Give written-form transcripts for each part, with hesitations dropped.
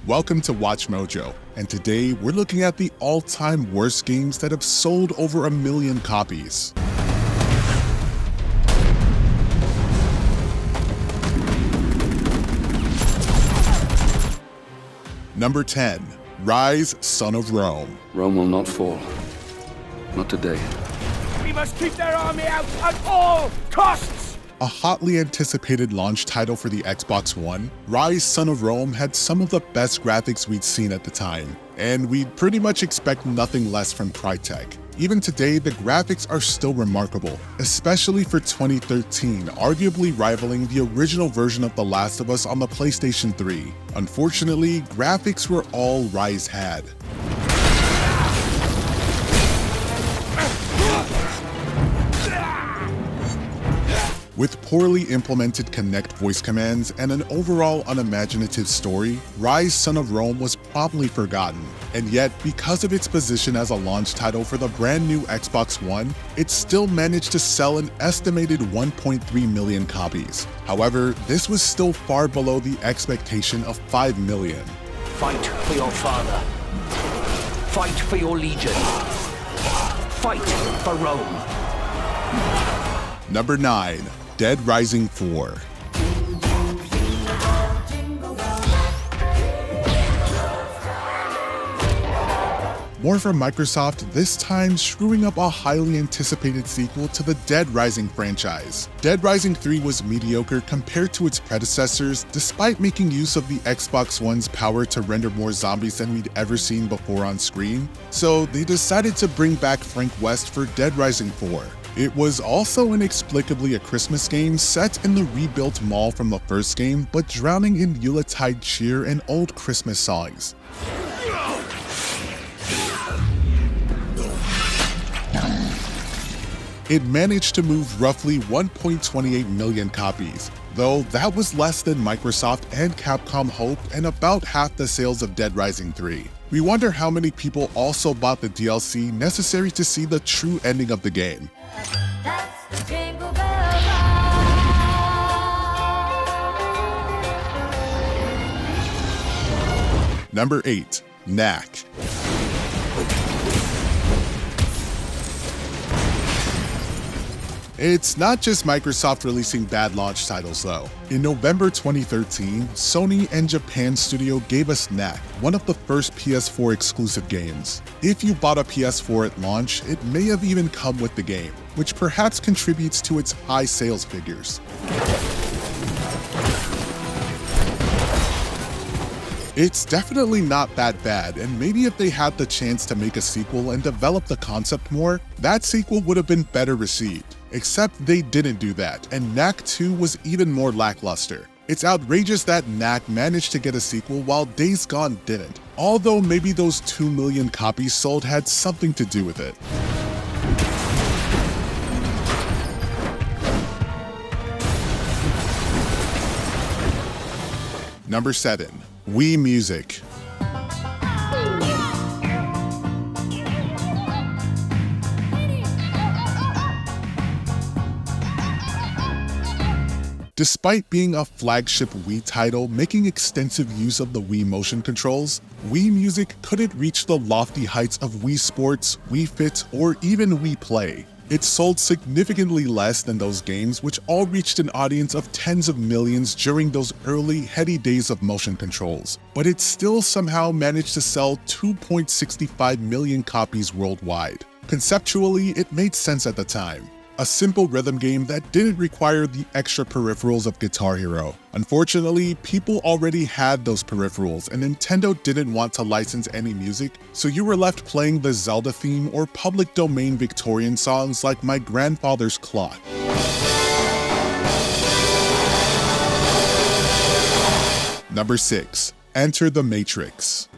Welcome to WatchMojo, and today we're looking at the all-time worst games that have sold over 1 million copies. Number 10. Ryse, Son of Rome. Rome will not fall. Not today. We must keep their army out at all costs! A hotly anticipated launch title for the Xbox One, Ryse Son of Rome had some of the best graphics we'd seen at the time, and we'd pretty much expect nothing less from Crytek. Even today, the graphics are still remarkable, especially for 2013, arguably rivaling the original version of The Last of Us on the PlayStation 3. Unfortunately, graphics were all Ryse had. With poorly implemented Kinect voice commands and an overall unimaginative story, Ryse Son of Rome was promptly forgotten. And yet, because of its position as a launch title for the brand new Xbox One, it still managed to sell an estimated 1.3 million copies. However, this was still far below the expectation of 5 million. Fight for your father. Fight for your legion. Fight for Rome. Number 9. Dead Rising 4. More from Microsoft, this time screwing up a highly anticipated sequel to the Dead Rising franchise. Dead Rising 3 was mediocre compared to its predecessors, despite making use of the Xbox One's power to render more zombies than we'd ever seen before on screen, so they decided to bring back Frank West for Dead Rising 4. It was also inexplicably a Christmas game set in the rebuilt mall from the first game, but drowning in Yuletide cheer and old Christmas songs. It managed to move roughly 1.28 million copies, though that was less than Microsoft and Capcom hoped and about half the sales of Dead Rising 3. We wonder how many people also bought the DLC necessary to see the true ending of the game. Number 8. Knack. It's not just Microsoft releasing bad launch titles though. In November 2013, Sony and Japan studio gave us Knack, one of the first PS4 exclusive games. If you bought a PS4 at launch, it may have even come with the game, which perhaps contributes to its high sales figures. It's definitely not that bad, and maybe if they had the chance to make a sequel and develop the concept more, that sequel would have been better received. Except they didn't do that, and Knack 2 was even more lackluster. It's outrageous that Knack managed to get a sequel while Days Gone didn't, although maybe those 2 million copies sold had something to do with it. Number 7. Wii Music. Despite being a flagship Wii title making extensive use of the Wii motion controls, Wii Music couldn't reach the lofty heights of Wii Sports, Wii Fit, or even Wii Play. It sold significantly less than those games, which all reached an audience of tens of millions during those early, heady days of motion controls. But it still somehow managed to sell 2.65 million copies worldwide. Conceptually, it made sense at the time. A simple rhythm game that didn't require the extra peripherals of Guitar Hero. Unfortunately, people already had those peripherals and Nintendo didn't want to license any music, so you were left playing the Zelda theme or public domain Victorian songs like My Grandfather's Clock. Number 6. Enter the Matrix.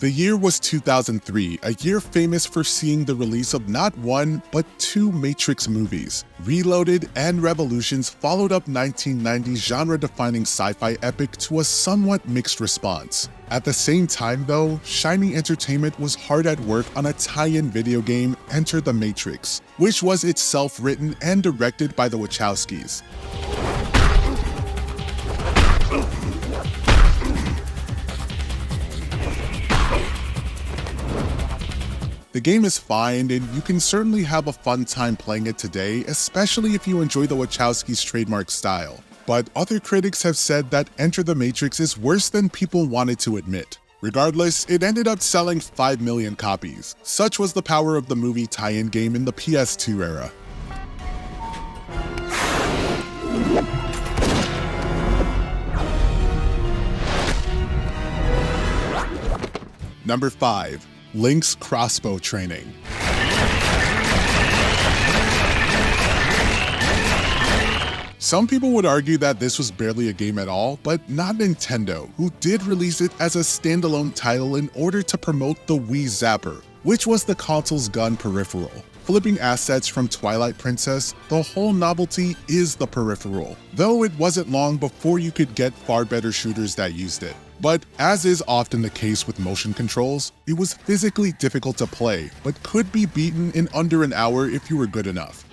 The year was 2003, a year famous for seeing the release of not one, but two Matrix movies. Reloaded and Revolutions followed up 1990's genre-defining sci-fi epic to a somewhat mixed response. At the same time though, Shiny Entertainment was hard at work on a tie-in video game, Enter the Matrix, which was itself written and directed by the Wachowskis. The game is fine, and you can certainly have a fun time playing it today, especially if you enjoy the Wachowskis' trademark style. But other critics have said that Enter the Matrix is worse than people wanted to admit. Regardless, it ended up selling 5 million copies. Such was the power of the movie tie-in game in the PS2 era. Number 5. Link's crossbow training. Some people would argue that this was barely a game at all, but not Nintendo, who did release it as a standalone title in order to promote the Wii Zapper, which was the console's gun peripheral. Flipping assets from Twilight Princess, the whole novelty is the peripheral, though it wasn't long before you could get far better shooters that used it. But as is often the case with motion controls, it was physically difficult to play, but could be beaten in under an hour if you were good enough.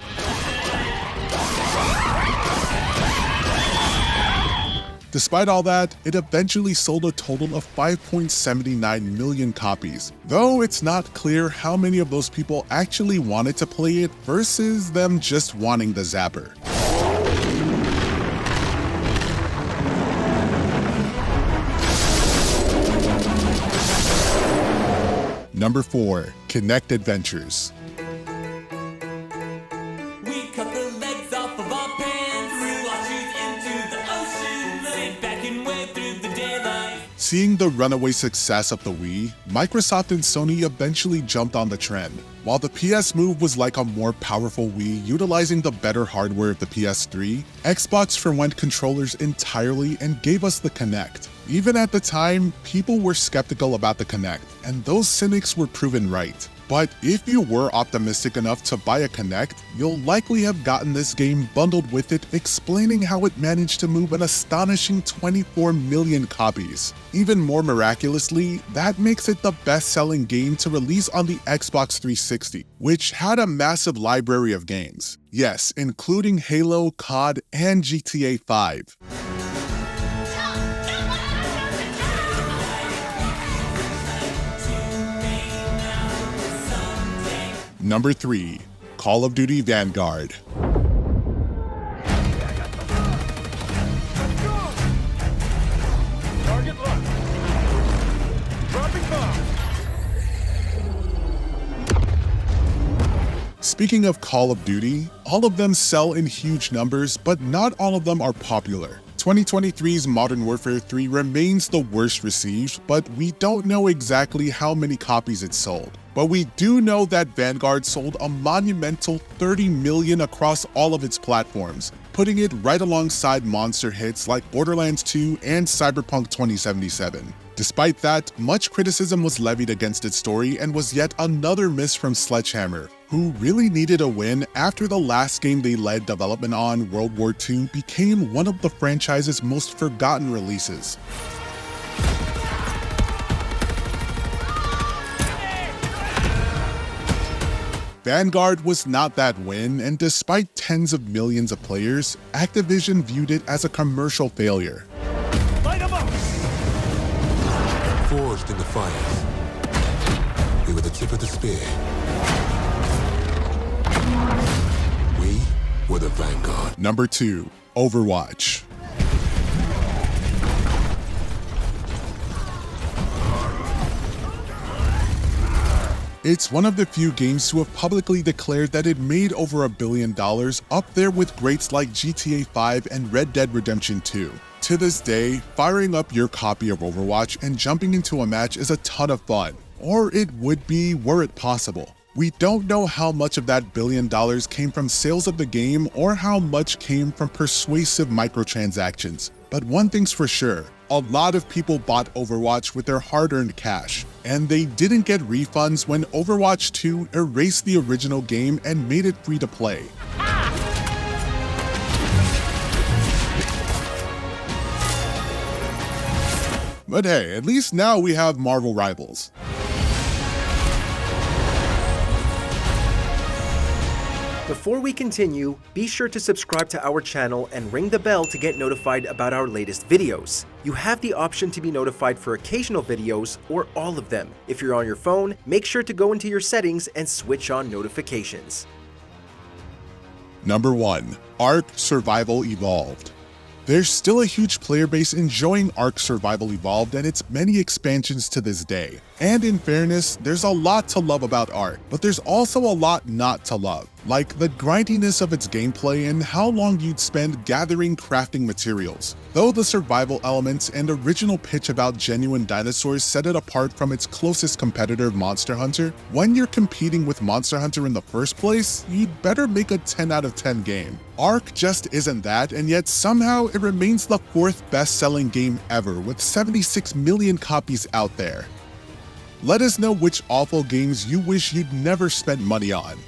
Despite all that, it eventually sold a total of 5.79 million copies, though it's not clear how many of those people actually wanted to play it versus them just wanting the zapper. Number 4. Kinect Adventures. We cut the legs off of our pants, threw our shoes into the ocean, sit back and wave through the daylight. Seeing the runaway success of the Wii, Microsoft and Sony eventually jumped on the trend. While the PS Move was like a more powerful Wii utilizing the better hardware of the PS3, Xbox forwent controllers entirely and gave us the Kinect. Even at the time, people were skeptical about the Kinect, and those cynics were proven right. But if you were optimistic enough to buy a Kinect, you'll likely have gotten this game bundled with it, explaining how it managed to move an astonishing 24 million copies. Even more miraculously, that makes it the best-selling game to release on the Xbox 360, which had a massive library of games. Yes, including Halo, COD, and GTA 5. Number 3. Call of Duty Vanguard. Target locked. Dropping bomb. Speaking of Call of Duty, all of them sell in huge numbers, but not all of them are popular. 2023's Modern Warfare 3 remains the worst received, but we don't know exactly how many copies it sold. But we do know that Vanguard sold a monumental 30 million across all of its platforms, putting it right alongside monster hits like Borderlands 2 and Cyberpunk 2077. Despite that, much criticism was levied against its story and was yet another miss from Sledgehammer, who really needed a win after the last game they led development on, World War II, became one of the franchise's most forgotten releases. Vanguard was not that win, and despite tens of millions of players, Activision viewed it as a commercial failure. Light 'em up. Forged in the fires, we were the tip of the spear. We were the Vanguard. Number 2. Overwatch. It's one of the few games to have publicly declared that it made over $1 billion, up there with greats like GTA 5 and Red Dead Redemption 2. To this day, firing up your copy of Overwatch and jumping into a match is a ton of fun, or it would be were it possible. We don't know how much of that $1 billion came from sales of the game or how much came from persuasive microtransactions. But one thing's for sure, a lot of people bought Overwatch with their hard-earned cash, and they didn't get refunds when Overwatch 2 erased the original game and made it free to play. But hey, at least now we have Marvel Rivals. Before we continue, be sure to subscribe to our channel and ring the bell to get notified about our latest videos. You have the option to be notified for occasional videos or all of them. If you're on your phone, make sure to go into your settings and switch on notifications. Number 1. Ark Survival Evolved. There's still a huge player base enjoying Ark Survival Evolved and its many expansions to this day. And in fairness, there's a lot to love about Ark, but there's also a lot not to love, like the grindiness of its gameplay and how long you'd spend gathering crafting materials. Though the survival elements and original pitch about genuine dinosaurs set it apart from its closest competitor Monster Hunter, when you're competing with Monster Hunter in the first place, you'd better make a 10 out of 10 game. Ark just isn't that, and yet somehow it remains the 4th best-selling game ever with 76 million copies out there. Let us know which awful games you wish you'd never spent money on.